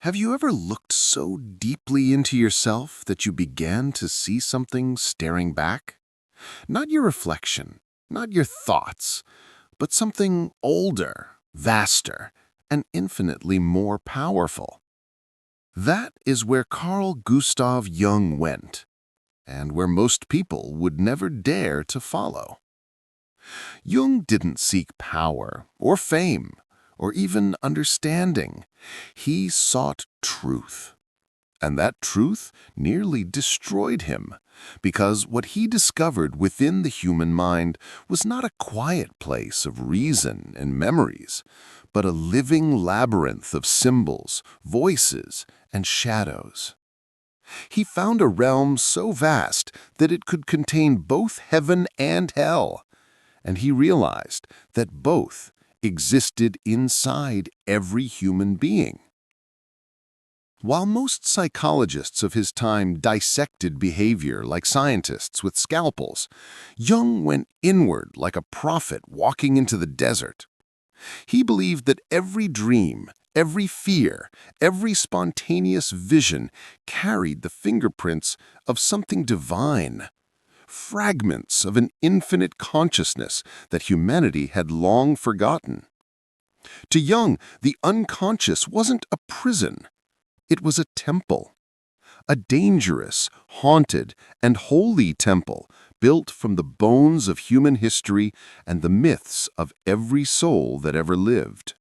Have you ever looked so deeply into yourself that you began to see something staring back? Not your reflection, not your thoughts, but something older, vaster, and infinitely more powerful. That is where Carl Gustav Jung went, and where most people would never dare to follow. Jung didn't seek power or fame or even understanding. He sought truth. And that truth nearly destroyed him, because what he discovered within the human mind was not a quiet place of reason and memories, but a living labyrinth of symbols, voices, and shadows. He found a realm so vast that it could contain both heaven and hell, and he realized that both existed inside every human being. While most psychologists of his time dissected behavior like scientists with scalpels, Jung went inward like a prophet walking into the desert. He believed that every dream, every fear, every spontaneous vision carried the fingerprints of something divine, fragments of an infinite consciousness that humanity had long forgotten. To Jung, the unconscious wasn't a prison. It was a temple, a dangerous, haunted, and holy temple built from the bones of human history and the myths of every soul that ever lived.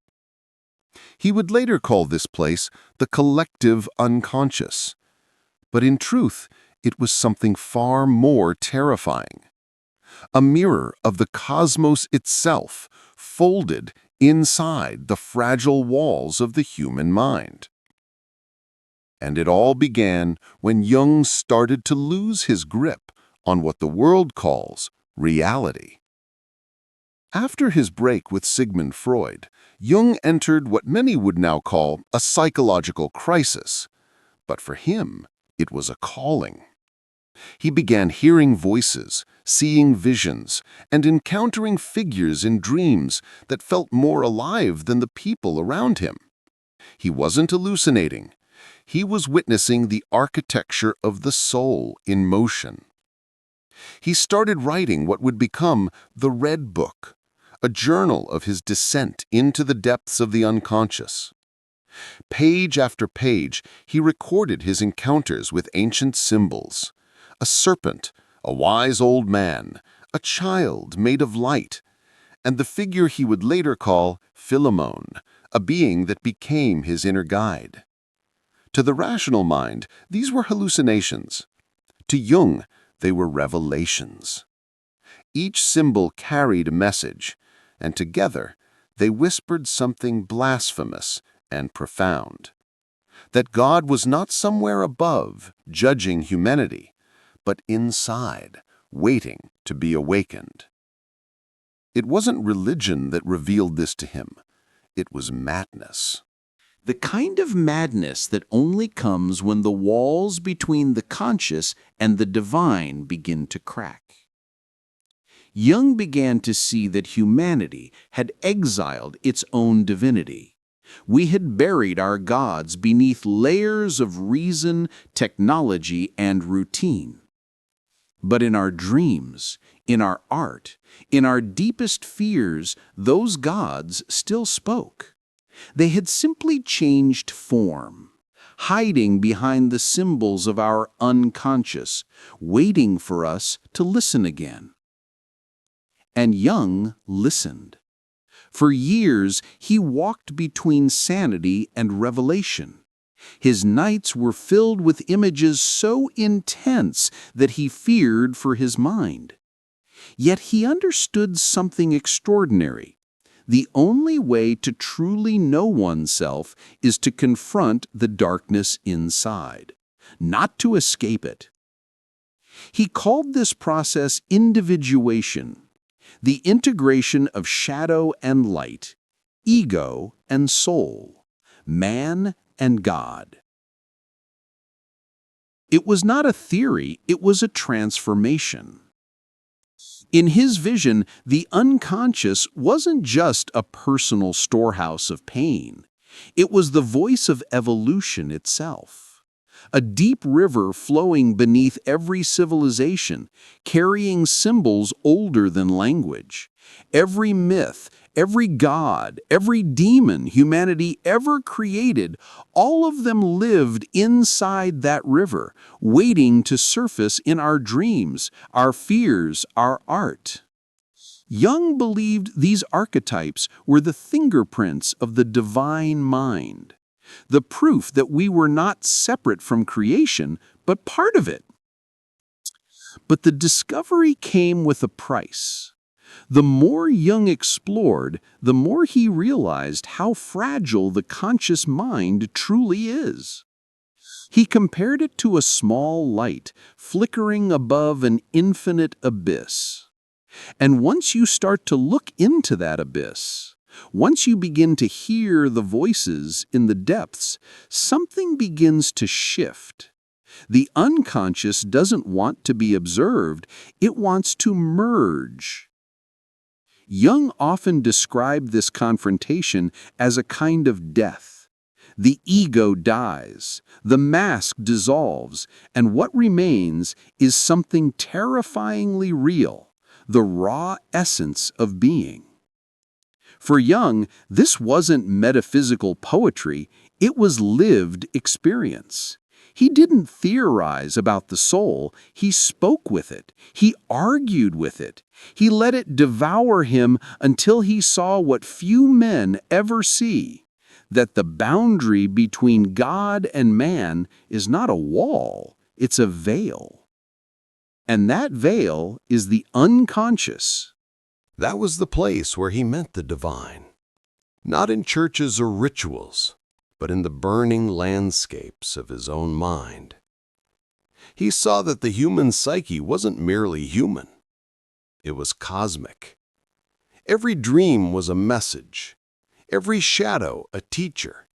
He would later call this place the collective unconscious. But in truth, it was something far more terrifying. A mirror of the cosmos itself, folded inside the fragile walls of the human mind. And it all began when Jung started to lose his grip on what the world calls reality. After his break with Sigmund Freud, Jung entered what many would now call a psychological crisis. But for him, it was a calling. He began hearing voices, seeing visions, and encountering figures in dreams that felt more alive than the people around him. He wasn't hallucinating. He was witnessing the architecture of the soul in motion. He started writing what would become the Red Book, a journal of his descent into the depths of the unconscious. Page after page, he recorded his encounters with ancient symbols: a serpent, a wise old man, a child made of light, and the figure he would later call Philemon, a being that became his inner guide. To the rational mind, these were hallucinations. To Jung, they were revelations. Each symbol carried a message, and together they whispered something blasphemous and profound. That God was not somewhere above, judging humanity, but inside, waiting to be awakened. It wasn't religion that revealed this to him. It was madness. The kind of madness that only comes when the walls between the conscious and the divine begin to crack. Jung began to see that humanity had exiled its own divinity. We had buried our gods beneath layers of reason, technology, and routine. But in our dreams, in our art, in our deepest fears, those gods still spoke. They had simply changed form, hiding behind the symbols of our unconscious, waiting for us to listen again. And Jung listened. For years, he walked between sanity and revelation. His nights were filled with images so intense that he feared for his mind. Yet he understood something extraordinary. The only way to truly know oneself is to confront the darkness inside, not to escape it. He called this process individuation, the integration of shadow and light, ego and soul, man and God. It was not a theory, it was a transformation. In his vision, the unconscious wasn't just a personal storehouse of pain. It was the voice of evolution itself. A deep river flowing beneath every civilization, carrying symbols older than language. Every myth, every god, every demon humanity ever created, all of them lived inside that river, waiting to surface in our dreams, our fears, our art. Jung believed these archetypes were the fingerprints of the divine mind, the proof that we were not separate from creation, but part of it. But the discovery came with a price. The more Jung explored, the more he realized how fragile the conscious mind truly is. He compared it to a small light flickering above an infinite abyss. And once you start to look into that abyss, once you begin to hear the voices in the depths, something begins to shift. The unconscious doesn't want to be observed, it wants to merge. Jung often described this confrontation as a kind of death. The ego dies, the mask dissolves, and what remains is something terrifyingly real, the raw essence of being. For Jung, this wasn't metaphysical poetry, it was lived experience. He didn't theorize about the soul, he spoke with it, he argued with it, he let it devour him until he saw what few men ever see, that the boundary between God and man is not a wall, it's a veil. And that veil is the unconscious. That was the place where he met the divine. Not in churches or rituals, but in the burning landscapes of his own mind. He saw that the human psyche wasn't merely human. It was cosmic. Every dream was a message, every shadow a teacher,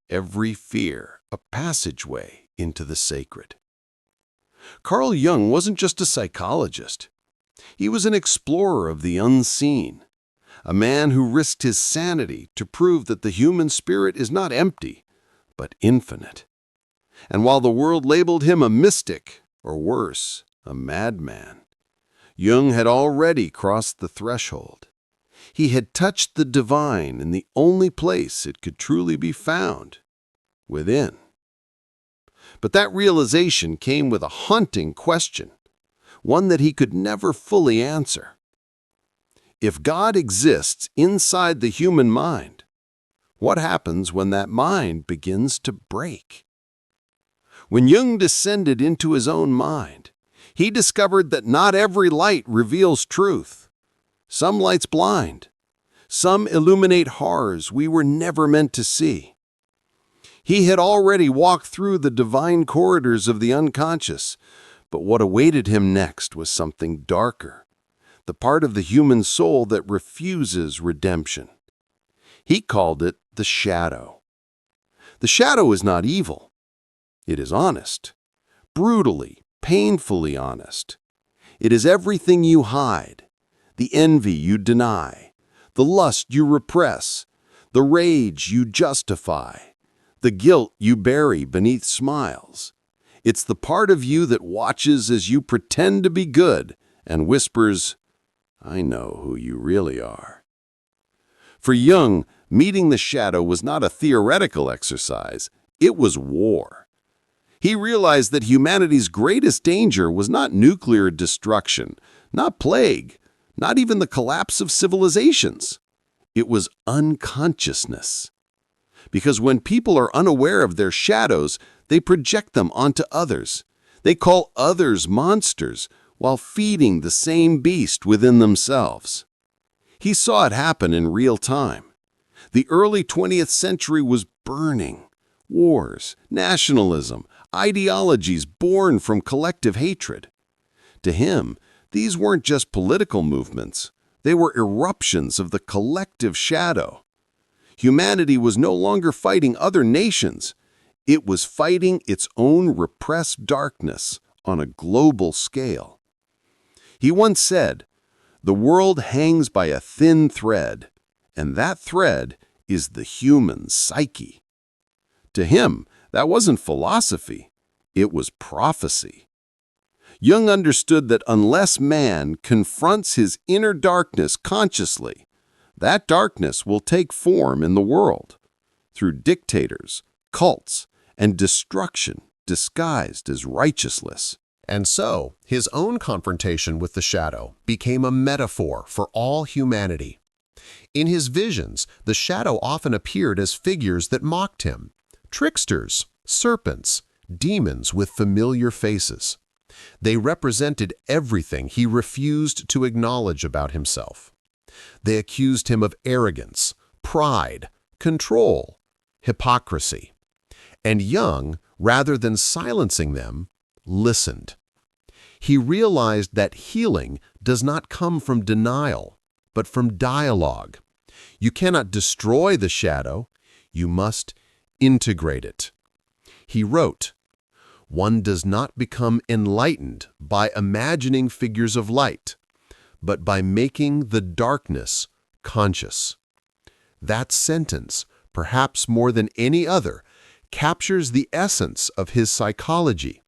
every fear a passageway into the sacred. Carl Jung wasn't just a psychologist. He was an explorer of the unseen, a man who risked his sanity to prove that the human spirit is not empty, but infinite. And while the world labeled him a mystic, or worse, a madman, Jung had already crossed the threshold. He had touched the divine in the only place it could truly be found, within. But that realization came with a haunting question, one that he could never fully answer. If God exists inside the human mind, what happens when that mind begins to break? When Jung descended into his own mind, he discovered that not every light reveals truth. Some lights blind. Some illuminate horrors we were never meant to see. He had already walked through the divine corridors of the unconscious, but what awaited him next was something darker, the part of the human soul that refuses redemption. He called it the shadow. The shadow is not evil. It is honest, brutally, painfully honest. It is everything you hide, the envy you deny, the lust you repress, the rage you justify, the guilt you bury beneath smiles. It's the part of you that watches as you pretend to be good and whispers, "I know who you really are." For Jung, meeting the shadow was not a theoretical exercise, it was war. He realized that humanity's greatest danger was not nuclear destruction, not plague, not even the collapse of civilizations. It was unconsciousness. Because when people are unaware of their shadows, they project them onto others. They call others monsters while feeding the same beast within themselves. He saw it happen in real time. The early 20th century was burning. Wars, nationalism, ideologies born from collective hatred. To him, these weren't just political movements. They were eruptions of the collective shadow. Humanity was no longer fighting other nations. It was fighting its own repressed darkness on a global scale. He once said, "The world hangs by a thin thread, and that thread is the human psyche. To him, that wasn't philosophy, it was prophecy. Jung understood that unless man confronts his inner darkness consciously, that darkness will take form in the world, through dictators, cults, and destruction disguised as righteousness. And so, his own confrontation with the shadow became a metaphor for all humanity. In his visions, the shadow often appeared as figures that mocked him, tricksters, serpents, demons with familiar faces. They represented everything he refused to acknowledge about himself. They accused him of arrogance, pride, control, hypocrisy. And Jung, rather than silencing them, listened. He realized that healing does not come from denial, but from dialogue. You cannot destroy the shadow, you must integrate it. He wrote, "One does not become enlightened by imagining figures of light, but by making the darkness conscious." That sentence, perhaps more than any other, captures the essence of his psychology,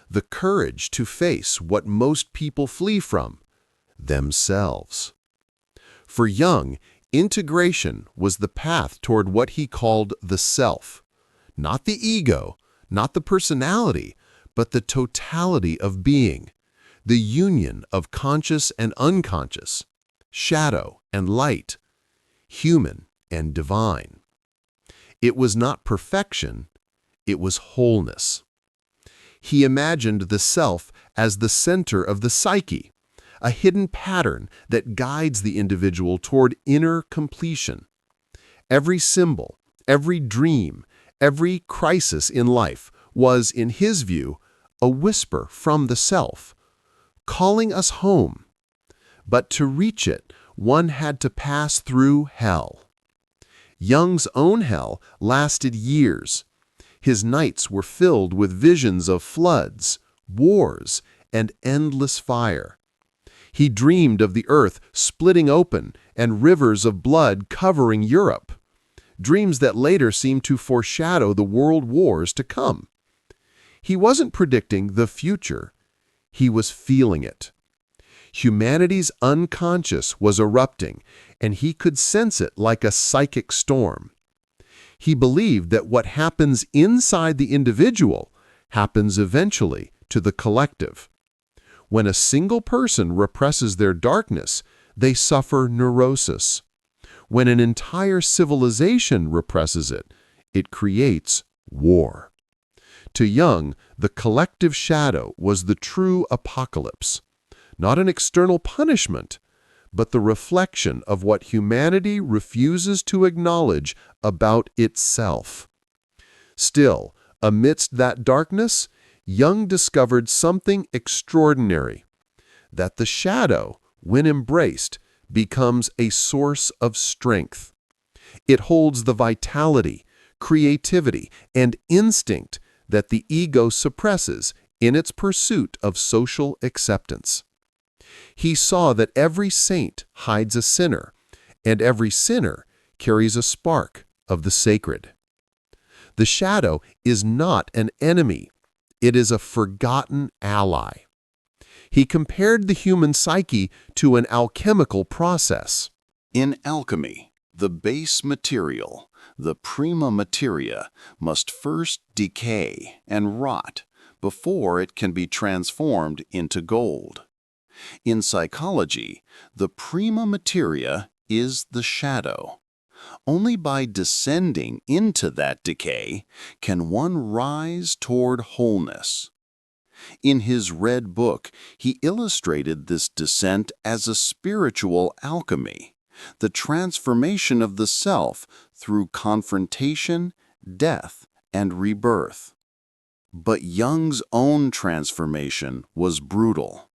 the courage to face what most people flee from, themselves. For Jung, integration was the path toward what he called the self, not the ego, not the personality, but the totality of being, the union of conscious and unconscious, shadow and light, human and divine. It was not perfection, it was wholeness. He imagined the self as the center of the psyche, a hidden pattern that guides the individual toward inner completion. Every symbol, every dream, every crisis in life was, in his view, a whisper from the self, calling us home. But to reach it, one had to pass through hell. Jung's own hell lasted years. His nights were filled with visions of floods, wars, and endless fire. He dreamed of the earth splitting open and rivers of blood covering Europe, dreams that later seemed to foreshadow the world wars to come. He wasn't predicting the future, he was feeling it. Humanity's unconscious was erupting, and he could sense it like a psychic storm. He believed that what happens inside the individual happens eventually to the collective. When a single person represses their darkness, they suffer neurosis. When an entire civilization represses it, it creates war. To Jung, the collective shadow was the true apocalypse, not an external punishment, but the reflection of what humanity refuses to acknowledge about itself. Still, amidst that darkness, Jung discovered something extraordinary, that the shadow, when embraced, becomes a source of strength. It holds the vitality, creativity, and instinct that the ego suppresses in its pursuit of social acceptance. He saw that every saint hides a sinner, and every sinner carries a spark of the sacred. The shadow is not an enemy, it is a forgotten ally. He compared the human psyche to an alchemical process. In alchemy, the base material, the prima materia, must first decay and rot before it can be transformed into gold. In psychology, the prima materia is the shadow. Only by descending into that decay can one rise toward wholeness. In his Red Book, he illustrated this descent as a spiritual alchemy, the transformation of the self through confrontation, death, and rebirth. But Jung's own transformation was brutal.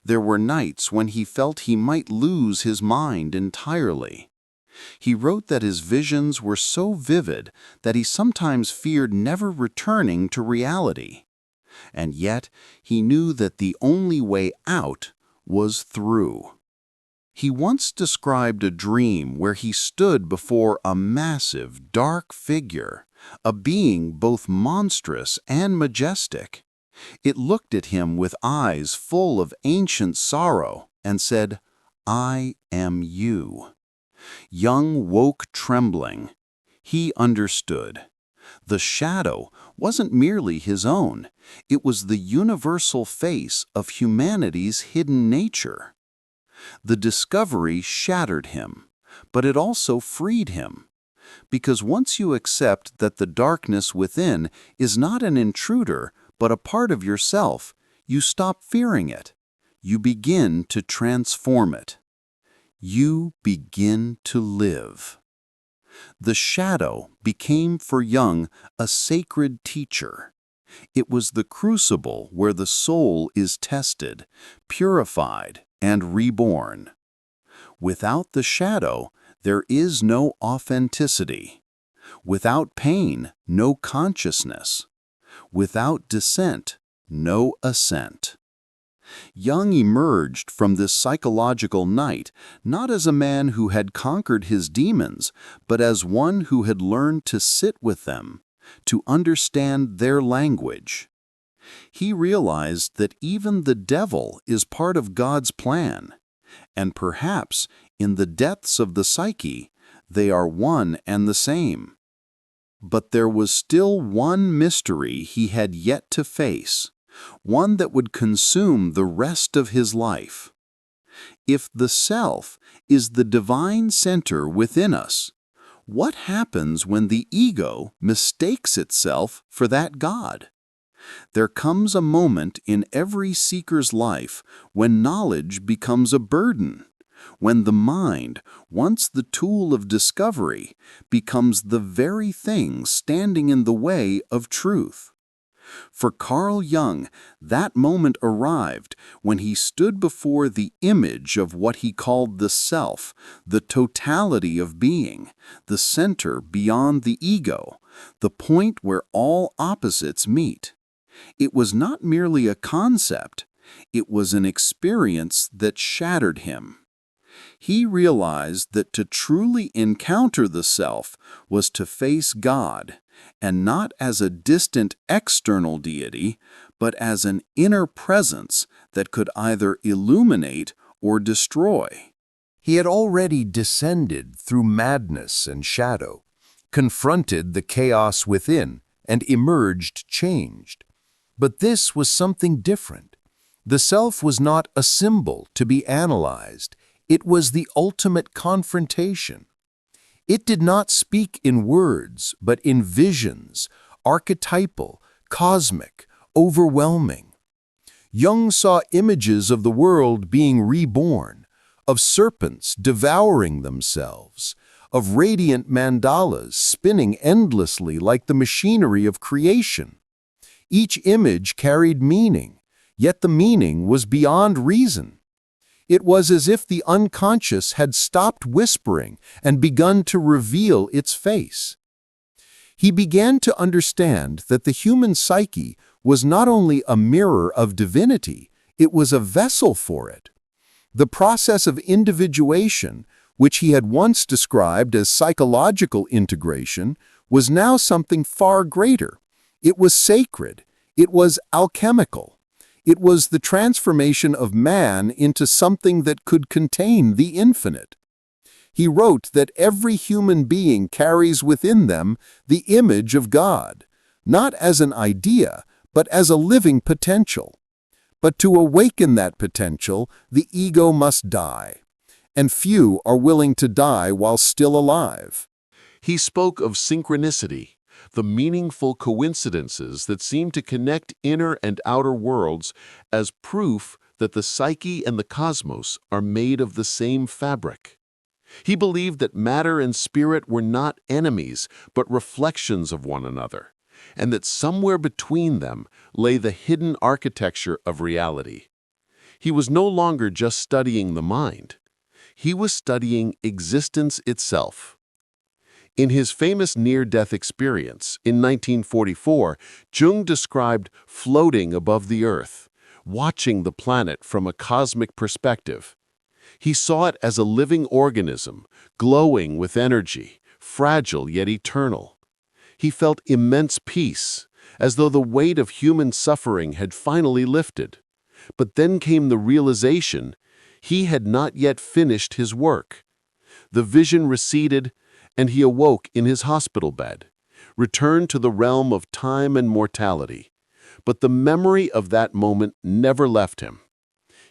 There were nights when he felt he might lose his mind entirely. He wrote that his visions were so vivid that he sometimes feared never returning to reality. And yet, he knew that the only way out was through. He once described a dream where he stood before a massive, dark figure, a being both monstrous and majestic. It looked at him with eyes full of ancient sorrow and said, "I am you." Jung woke trembling. He understood. The shadow wasn't merely his own, it was the universal face of humanity's hidden nature. The discovery shattered him, but it also freed him. Because once you accept that the darkness within is not an intruder, but a part of yourself, you stop fearing it. You begin to transform it. You begin to live. The shadow became for Jung a sacred teacher. It was the crucible where the soul is tested, purified, and reborn. Without the shadow, there is no authenticity. Without pain, no consciousness. Without dissent, no ascent. Jung emerged from this psychological night not as a man who had conquered his demons, but as one who had learned to sit with them, to understand their language. He realized that even the devil is part of God's plan, and perhaps in the depths of the psyche, they are one and the same. But there was still one mystery he had yet to face, one that would consume the rest of his life. If the self is the divine center within us, what happens when the ego mistakes itself for that God? There comes a moment in every seeker's life when knowledge becomes a burden, when the mind, once the tool of discovery, becomes the very thing standing in the way of truth. For Carl Jung, that moment arrived when he stood before the image of what he called the self, the totality of being, the center beyond the ego, the point where all opposites meet. It was not merely a concept, it was an experience that shattered him. He realized that to truly encounter the self was to face God, and not as a distant external deity, but as an inner presence that could either illuminate or destroy. He had already descended through madness and shadow, confronted the chaos within, and emerged changed. But this was something different. The self was not a symbol to be analyzed. It was the ultimate confrontation. It did not speak in words, but in visions, archetypal, cosmic, overwhelming. Jung saw images of the world being reborn, of serpents devouring themselves, of radiant mandalas spinning endlessly like the machinery of creation. Each image carried meaning, yet the meaning was beyond reason. It was as if the unconscious had stopped whispering and begun to reveal its face. He began to understand that the human psyche was not only a mirror of divinity, it was a vessel for it. The process of individuation, which he had once described as psychological integration, was now something far greater. It was sacred. It was alchemical. It was the transformation of man into something that could contain the infinite. He wrote that every human being carries within them the image of God, not as an idea, but as a living potential. But to awaken that potential, the ego must die, and few are willing to die while still alive. He spoke of synchronicity, the meaningful coincidences that seem to connect inner and outer worlds, as proof that the psyche and the cosmos are made of the same fabric. He believed that matter and spirit were not enemies, but reflections of one another, and that somewhere between them lay the hidden architecture of reality. He was no longer just studying the mind. He was studying existence itself. In his famous near-death experience in 1944, Jung described floating above the Earth, watching the planet from a cosmic perspective. He saw it as a living organism, glowing with energy, fragile yet eternal. He felt immense peace, as though the weight of human suffering had finally lifted. But then came the realization he had not yet finished his work. The vision receded, and he awoke in his hospital bed, returned to the realm of time and mortality. But the memory of that moment never left him.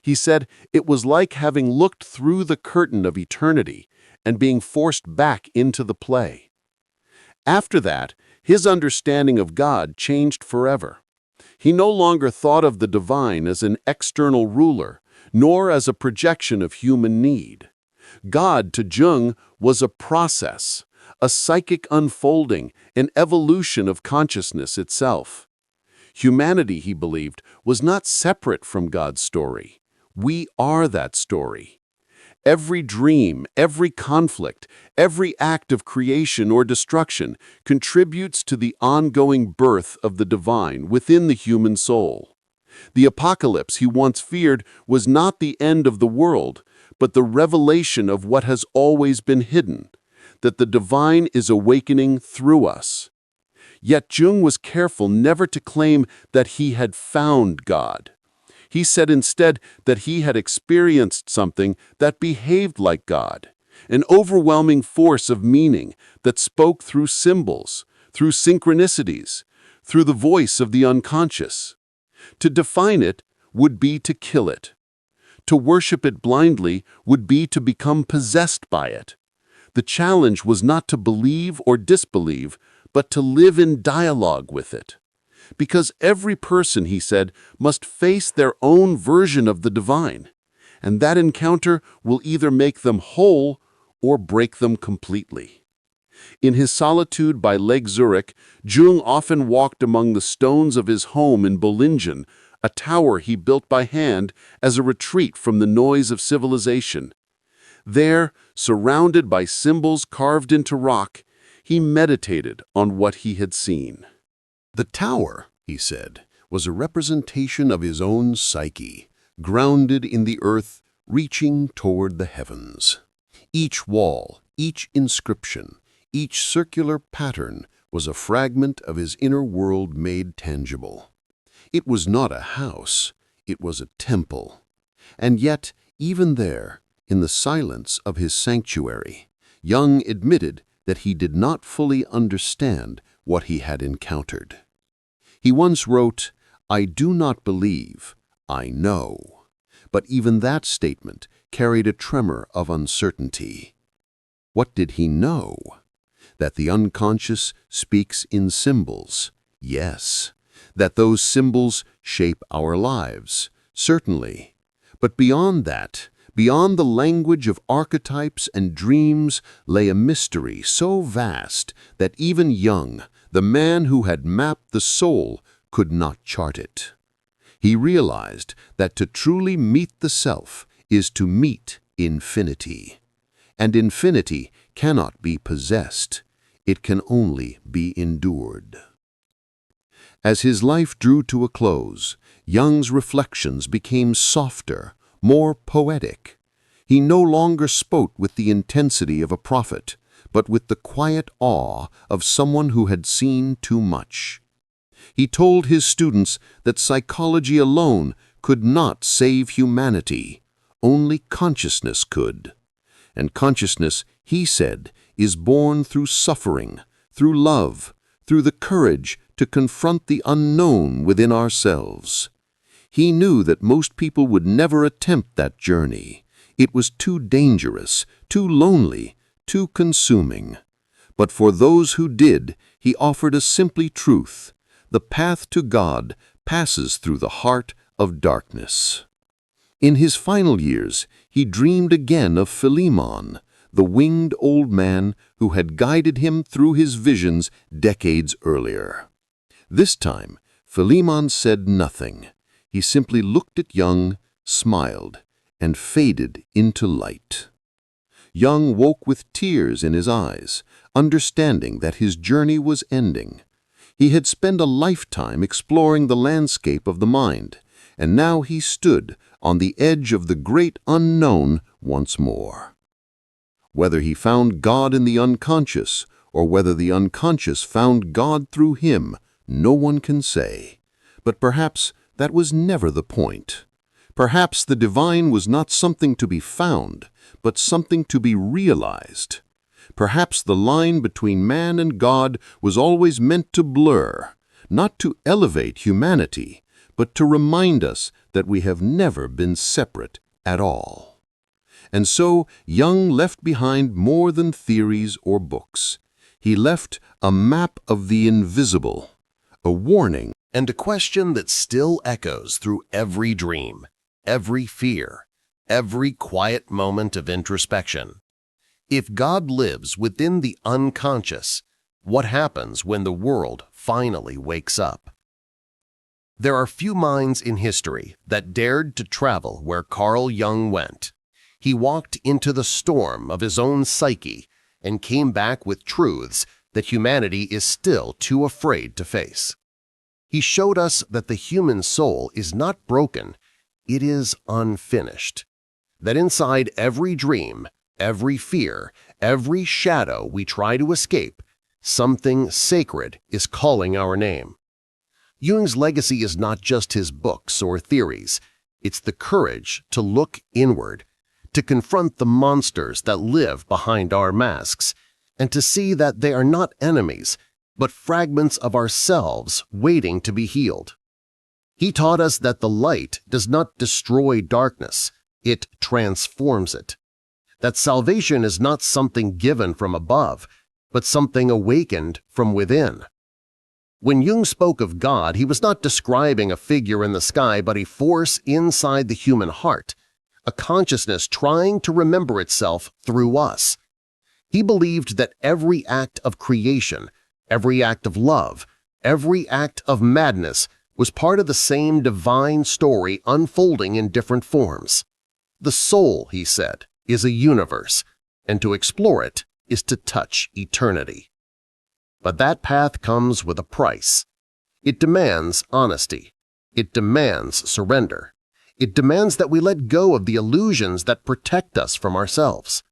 He said it was like having looked through the curtain of eternity and being forced back into the play. After that, his understanding of God changed forever. He no longer thought of the divine as an external ruler, nor as a projection of human need. God, to Jung, was a process, a psychic unfolding, an evolution of consciousness itself. Humanity, he believed, was not separate from God's story. We are that story. Every dream, every conflict, every act of creation or destruction contributes to the ongoing birth of the divine within the human soul. The apocalypse he once feared was not the end of the world, but the revelation of what has always been hidden, that the divine is awakening through us. Yet Jung was careful never to claim that he had found God. He said instead that he had experienced something that behaved like God, an overwhelming force of meaning that spoke through symbols, through synchronicities, through the voice of the unconscious. To define it would be to kill it. To worship it blindly would be to become possessed by it. The challenge was not to believe or disbelieve, but to live in dialogue with it. Because every person, he said, must face their own version of the divine, and that encounter will either make them whole or break them completely. In his solitude by Lake Zurich, Jung often walked among the stones of his home in Bollingen, a tower he built by hand as a retreat from the noise of civilization. There, surrounded by symbols carved into rock, he meditated on what he had seen. The tower, he said, was a representation of his own psyche, grounded in the earth, reaching toward the heavens. Each wall, each inscription, each circular pattern was a fragment of his inner world made tangible. It was not a house, it was a temple. And yet, even there, in the silence of his sanctuary, Jung admitted that he did not fully understand what he had encountered. He once wrote, "I do not believe, I know." But even that statement carried a tremor of uncertainty. What did he know? That the unconscious speaks in symbols, yes. That those symbols shape our lives, certainly. But beyond that, beyond the language of archetypes and dreams, lay a mystery so vast that even Jung, the man who had mapped the soul, could not chart it. He realized that to truly meet the self is to meet infinity. And infinity cannot be possessed. It can only be endured. As his life drew to a close, Jung's reflections became softer, more poetic. He no longer spoke with the intensity of a prophet, but with the quiet awe of someone who had seen too much. He told his students that psychology alone could not save humanity, only consciousness could. And consciousness, he said, is born through suffering, through love, through the courage to confront the unknown within ourselves. He knew that most people would never attempt that journey. It was too dangerous, too lonely, too consuming. But for those who did, he offered a simple truth. The path to God passes through the heart of darkness. In his final years, he dreamed again of Philemon, the winged old man who had guided him through his visions decades earlier. This time, Philemon said nothing. He simply looked at Jung, smiled, and faded into light. Jung woke with tears in his eyes, understanding that his journey was ending. He had spent a lifetime exploring the landscape of the mind, and now he stood, on the edge of the great unknown once more. Whether he found God in the unconscious, or whether the unconscious found God through him, no one can say. But perhaps that was never the point. Perhaps the divine was not something to be found, but something to be realized. Perhaps the line between man and God was always meant to blur, not to elevate humanity, but to remind us that we have never been separate at all. And so Jung left behind more than theories or books. He left a map of the invisible, a warning, and a question that still echoes through every dream, every fear, every quiet moment of introspection. If God lives within the unconscious, what happens when the world finally wakes up? There are few minds in history that dared to travel where Carl Jung went. He walked into the storm of his own psyche and came back with truths that humanity is still too afraid to face. He showed us that the human soul is not broken, it is unfinished. That inside every dream, every fear, every shadow we try to escape, something sacred is calling our name. Jung's legacy is not just his books or theories, it's the courage to look inward, to confront the monsters that live behind our masks, and to see that they are not enemies, but fragments of ourselves waiting to be healed. He taught us that the light does not destroy darkness, it transforms it. That salvation is not something given from above, but something awakened from within. When Jung spoke of God, he was not describing a figure in the sky, but a force inside the human heart, a consciousness trying to remember itself through us. He believed that every act of creation, every act of love, every act of madness was part of the same divine story unfolding in different forms. The soul, he said, is a universe, and to explore it is to touch eternity. But that path comes with a price. It demands honesty. It demands surrender. It demands that we let go of the illusions that protect us from ourselves.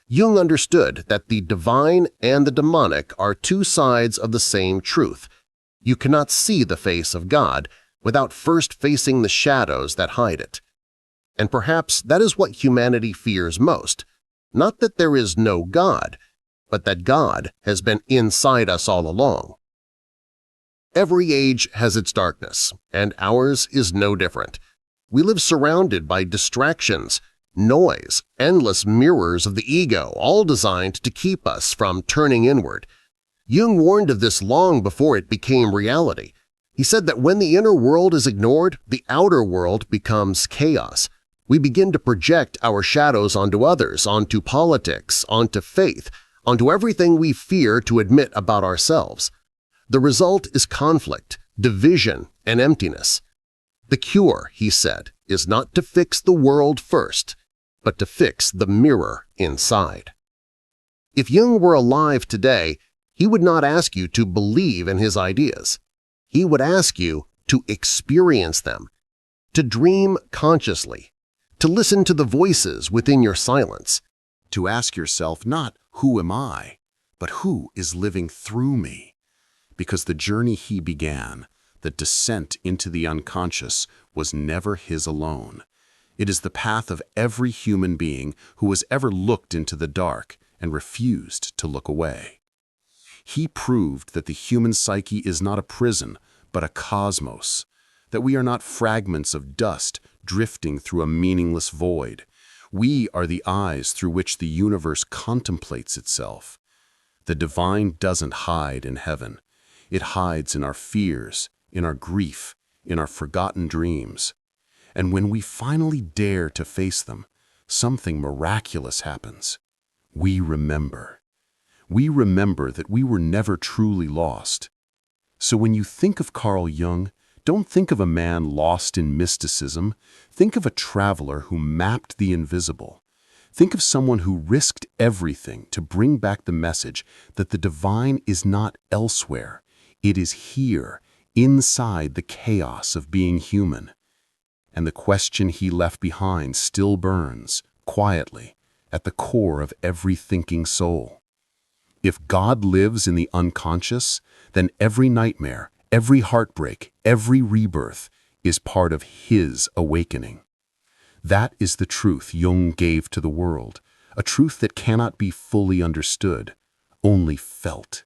Jung understood that the divine and the demonic are two sides of the same truth. You cannot see the face of God without first facing the shadows that hide it. And perhaps that is what humanity fears most, not that there is no God, but that God has been inside us all along. Every age has its darkness, and ours is no different. We live surrounded by distractions, noise, endless mirrors of the ego, all designed to keep us from turning inward. Jung warned of this long before it became reality. He said that when the inner world is ignored, the outer world becomes chaos. We begin to project our shadows onto others, onto politics, onto faith, onto everything we fear to admit about ourselves. The result is conflict, division, and emptiness. The cure, he said, is not to fix the world first, but to fix the mirror inside. If Jung were alive today, he would not ask you to believe in his ideas. He would ask you to experience them, to dream consciously, to listen to the voices within your silence, To ask yourself not, who am I, but who is living through me? Because the journey he began, the descent into the unconscious, was never his alone. It is the path of every human being who has ever looked into the dark and refused to look away. He proved that the human psyche is not a prison, but a cosmos, that we are not fragments of dust drifting through a meaningless void. We are the eyes through which the universe contemplates itself. The divine doesn't hide in heaven. It hides in our fears, in our grief, in our forgotten dreams. And when we finally dare to face them, something miraculous happens. We remember. We remember that we were never truly lost. So when you think of Carl Jung, don't think of a man lost in mysticism. Think of a traveler who mapped the invisible. Think of someone who risked everything to bring back the message that the divine is not elsewhere. It is here, inside the chaos of being human. And the question he left behind still burns, quietly, at the core of every thinking soul. If God lives in the unconscious, then every nightmare, every heartbreak, every rebirth is part of his awakening. That is the truth Jung gave to the world, a truth that cannot be fully understood, only felt.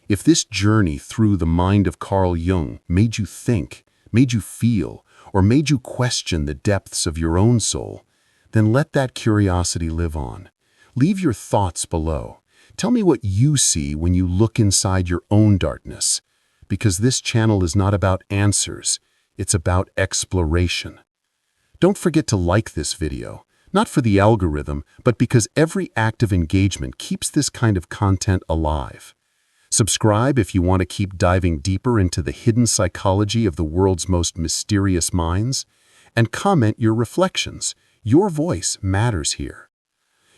If this journey through the mind of Carl Jung made you think, made you feel, or made you question the depths of your own soul, then let that curiosity live on. Leave your thoughts below. Tell me what you see when you look inside your own darkness, because this channel is not about answers, it's about exploration. Don't forget to like this video, not for the algorithm, but because every act of engagement keeps this kind of content alive. Subscribe if you want to keep diving deeper into the hidden psychology of the world's most mysterious minds, and comment your reflections. Your voice matters here.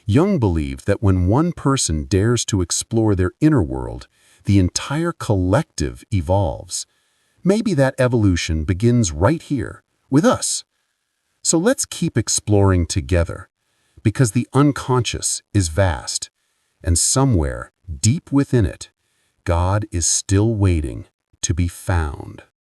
Jung believed that when one person dares to explore their inner world, the entire collective evolves. Maybe that evolution begins right here, with us. So let's keep exploring together, because the unconscious is vast, and somewhere deep within it, God is still waiting to be found.